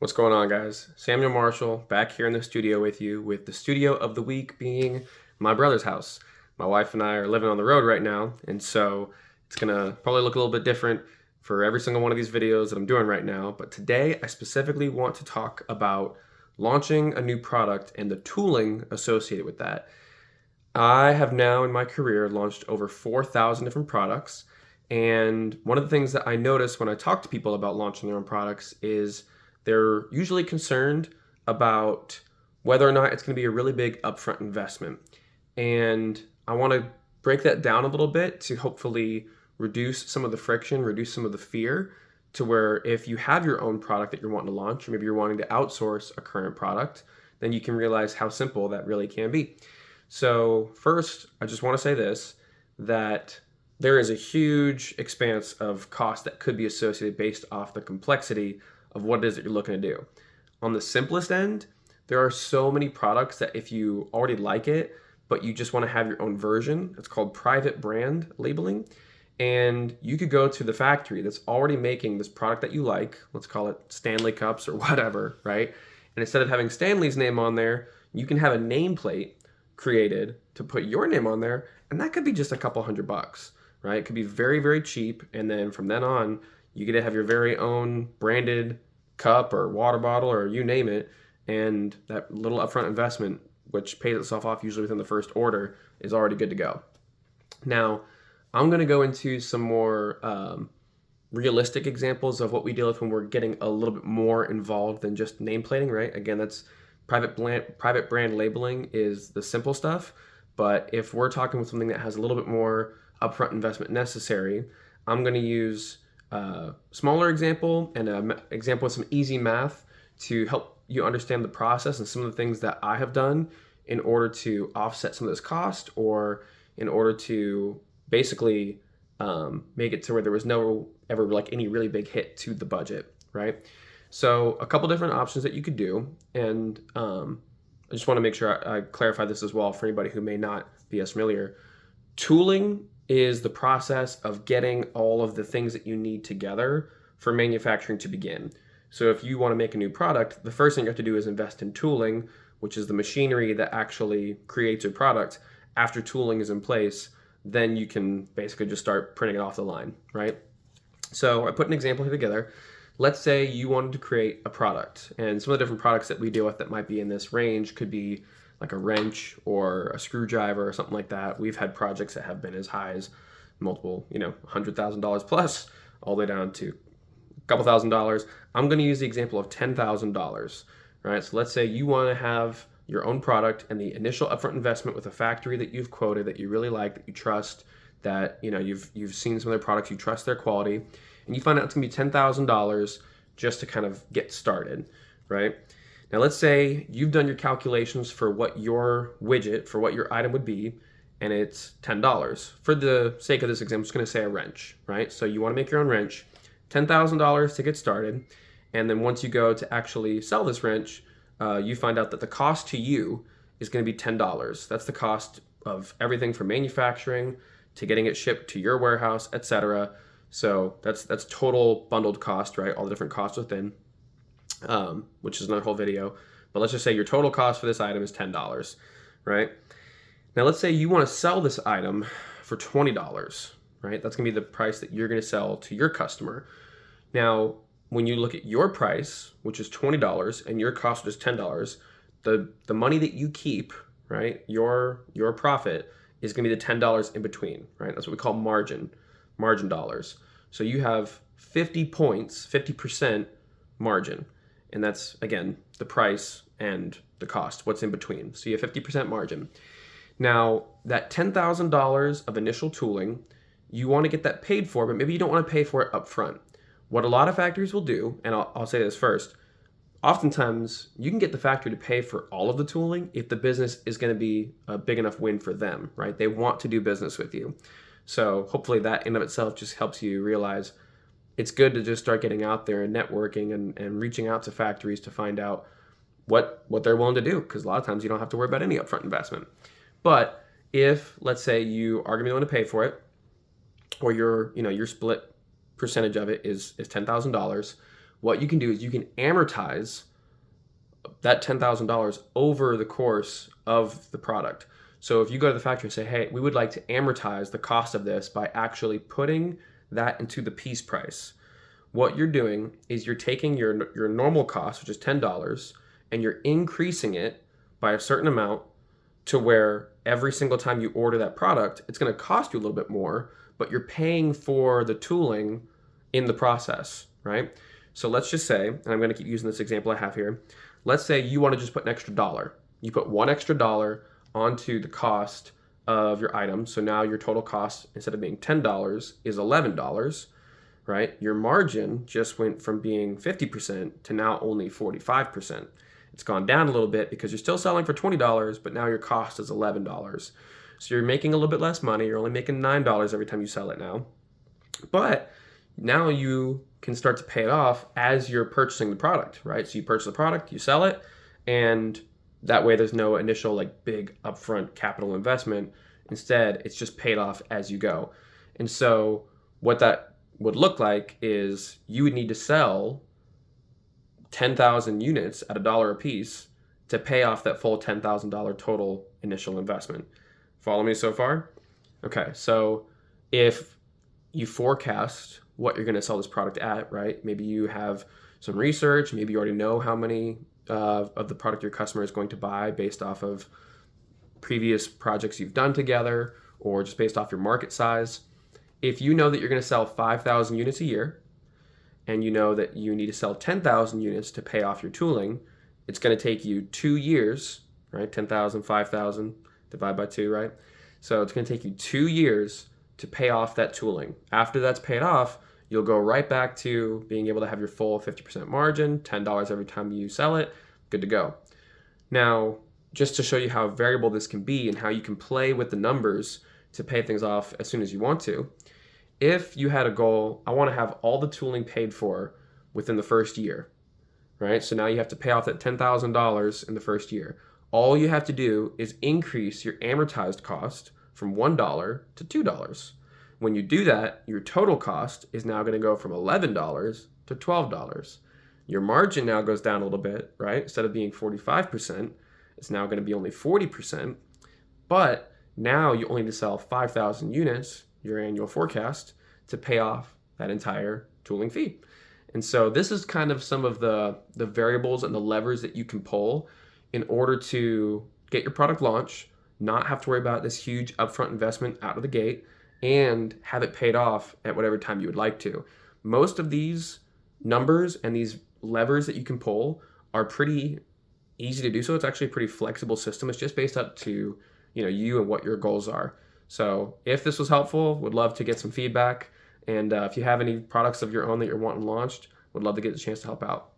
What's going on, guys? Samuel Marshall back here in the studio with you, with the studio of the week being my brother's house. My wife and I are living on the road right now, and so it's gonna probably look a little bit different for every single one of these videos that I'm doing right now. But today, I specifically want to talk about launching a new product and the tooling associated with that. I have now in my career launched over 4,000 different products. And one of the things that I notice when I talk to people about launching their own products is they're usually concerned about whether or not it's going to be a really big upfront investment. And I want to break that down a little bit to hopefully reduce some of the friction, reduce some of the fear, to where if you have your own product that you're wanting to launch, or maybe you're wanting to outsource a current product, then you can realize how simple that really can be. So first, I just want to say this, that there is a huge expanse of cost that could be associated based off the complexity of what it is that you're looking to do. On the simplest end, there are so many products that if you already like it, but you just want to have your own version, it's called private brand labeling. And you could go to the factory that's already making this product that you like, let's call it Stanley Cups or whatever, right? And instead of having Stanley's name on there, you can have a nameplate created to put your name on there, and that could be just a couple $100, right? It could be very, very cheap, and then from then on, you get to have your very own branded cup or water bottle or you name it, and that little upfront investment, which pays itself off usually within the first order, is already good to go. Now, I'm going to go into some more realistic examples of what we deal with when we're getting a little bit more involved than just nameplating, right? Again, that's private brand labeling is the simple stuff. But if we're talking with something that has a little bit more upfront investment necessary, I'm going to use a smaller example and an example with some easy math to help you understand the process and some of the things that I have done in order to offset some of this cost, or in order to basically make it to where there was no ever like any really big hit to the budget, right? So a couple different options that you could do, and I just want to make sure I clarify this as well for anybody who may not be as familiar. Tooling is the process of getting all of the things that you need together for manufacturing to begin. So if you want to make a new product, the first thing you have to do is invest in tooling, which is the machinery that actually creates your product. After tooling is in place, then you can basically just start printing it off the line, right? So I put an example here together. Let's say you wanted to create a product, and some of the different products that we deal with that might be in this range could be like a wrench or a screwdriver or something like that. We've had projects that have been as high as multiple, $100,000 plus, all the way down to a couple $1,000s. I'm going to use the example of $10,000, right? So let's say you want to have your own product, and the initial upfront investment with a factory that you've quoted, that you really like, that you trust, that you've seen some of their products, you trust their quality, and you find out it's gonna be $10,000 just to kind of get started, right? Now let's say you've done your calculations for what your widget, for what your item would be, and it's $10. For the sake of this example, I'm just gonna say a wrench, right? So you wanna make your own wrench, $10,000 to get started, and then once you go to actually sell this wrench, you find out that the cost to you is going to be $10. That's the cost of everything from manufacturing to getting it shipped to your warehouse, etc. So that's total bundled cost, right? All the different costs within, which is another whole video. But let's just say your total cost for this item is $10, right? Now let's say you want to sell this item for $20, right? That's going to be the price that you're going to sell to your customer. Now, when you look at your price, which is $20, and your cost is $10, the money that you keep, right, your profit is going to be the $10 in between, right? That's what we call margin dollars. So you have 50 points, 50% margin, and that's, again, the price and the cost, what's in between. So you have 50% margin. Now, that $10,000 of initial tooling, you want to get that paid for, but maybe you don't want to pay for it up front. What a lot of factories will do, and I'll say this first, oftentimes you can get the factory to pay for all of the tooling if the business is going to be a big enough win for them, right? They want to do business with you. So hopefully that in of itself just helps you realize it's good to just start getting out there and networking and reaching out to factories to find out what they're willing to do, because a lot of times you don't have to worry about any upfront investment. But if, let's say, you are going to be willing to pay for it, or your split percentage of it is $10,000, what you can do is you can amortize that $10,000 over the course of the product. So if you go to the factory and say, hey, we would like to amortize the cost of this by actually putting that into the piece price, what you're doing is you're taking your normal cost, which is $10, and you're increasing it by a certain amount to where every single time you order that product, it's going to cost you a little bit more, but you're paying for the tooling in the process, right? So let's just say, and I'm going to keep using this example I have here. Let's say you want to just put an extra dollar. You put one extra dollar onto the cost of your item. So now your total cost, instead of being $10, is $11, right? Your margin just went from being 50% to now only 45%. It's gone down a little bit because you're still selling for $20, but now your cost is $11. So you're making a little bit less money. You're only making $9 every time you sell it now. But now you can start to pay it off as you're purchasing the product, right? So you purchase the product, you sell it, and that way there's no initial like big upfront capital investment. Instead, it's just paid off as you go. And so what that would look like is you would need to sell 10,000 units at $1 a piece to pay off that full $10,000 total initial investment. Follow me so far? Okay, so if you forecast what you're going to sell this product at, right? Maybe you have some research, maybe you already know how many of the product your customer is going to buy based off of previous projects you've done together or just based off your market size. If you know that you're going to sell 5,000 units a year and you know that you need to sell 10,000 units to pay off your tooling, it's going to take you 2 years, right? 10,000, 5,000, divide by 2, right? So it's going to take you 2 years to pay off that tooling. After that's paid off, you'll go right back to being able to have your full 50% margin, $10 every time you sell it, good to go. Now, just to show you how variable this can be and how you can play with the numbers to pay things off as soon as you want to, if you had a goal, I want to have all the tooling paid for within the first year, right? So now you have to pay off that $10,000 in the first year. All you have to do is increase your amortized cost from $1 to $2. When you do that, your total cost is now going to go from $11 to $12. Your margin now goes down a little bit, right? Instead of being 45%, it's now going to be only 40%. But now you only need to sell 5,000 units, your annual forecast, to pay off that entire tooling fee. And so this is kind of some of the variables and the levers that you can pull in order to get your product launched, not have to worry about this huge upfront investment out of the gate, and have it paid off at whatever time you would like to. Most of these numbers and these levers that you can pull are pretty easy to do so. It's actually a pretty flexible system. It's just based up to you and what your goals are. So if this was helpful, would love to get some feedback. And if you have any products of your own that you're wanting launched, would love to get the chance to help out.